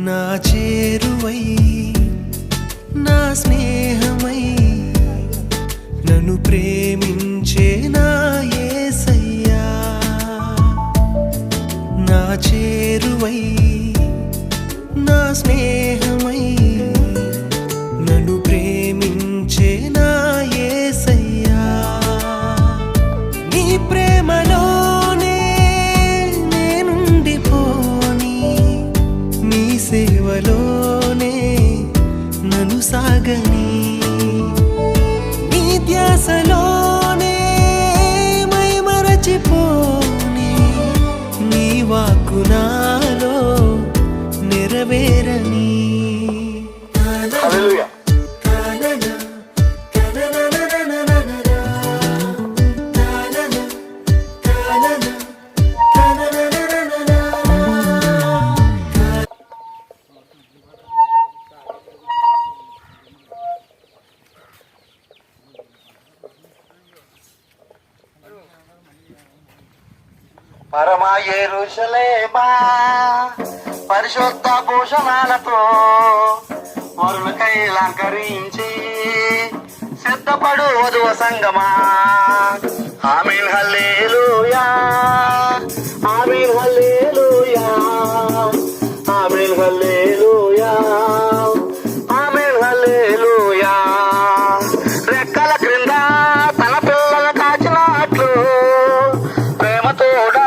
నా చేరువై నా స్నేహమై నన్ను ప్రేమించే నా యేసయ్యా. నా చేరువై నా స్నేహమై నన్ను ప్రేమించే నా యేసయ్యా. నీ ప్రేమలోనే నేనుండిపోని, నీ సేవలోనే నన్ను సాగని, నీ ధ్యాసలోనే మై మరచిపోని, నీ వాక్కు నాలో నెరవేరని. పరమా యెరూషలేమా పరిశుద్ధ భూషణాలతో వరులకై అలంకరించి సిద్ధపడు వధువ సంగమా. ఆమేన్ హల్లెలూయా, ఆమేన్ హల్లెలూయా, ఆమేన్ హల్లెలూయా, ఆమేన్ హల్లెలూయా. రెక్కల క్రింద తన పిల్లలు కాచినట్లు ప్రేమతోడా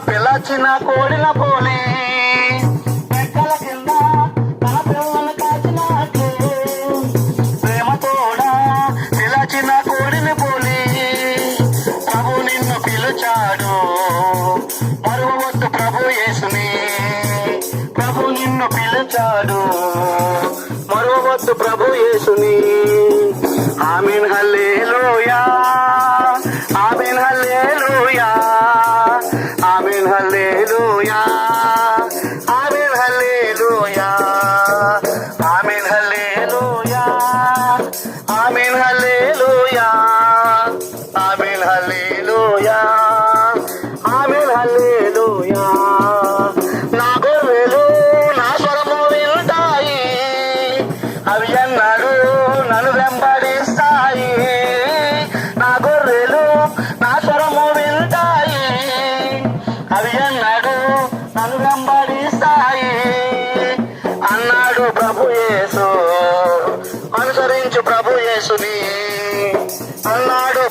పిలచిన కోడిన పోలి, రెక్కల కింద తన పిల్లలు కాచినట్లు ప్రేమతోడా పిలచిన కోడిని పోలి ప్రభు నిన్ను పిలుచాడు. మరువవద్దు ప్రభు యేసుని, ప్రభు నిన్ను పిలుచాడు. మరువవద్దు ప్రభు యేసుని. ఆమేన్ హల్లెలూయా, ఆమేన్ హల్లెలూయా, ఆమేన్ హల్లెలూయా, ఆమేన్ హల్లెలూయా, ఆమేన్ హల్లెలూయా, ఆమేన్ హల్లెలూయా, ఆమేన్ హల్లెలూయా, ఆమేన్ హల్లెలూయా. నా గొర్రెలు నా స్వరము వింటాయి, అవి ఎన్నడూ నన్ను వెంబడిస్తాయి. నా గొర్రెలు నా స్వరము వింటాయి, అవి ఎన్నడూ నన్ను వెంబడిస్తాయి అన్నాడు ప్రభు యేసు. అనుసరించు ప్రభు యేసుని అన్నాడు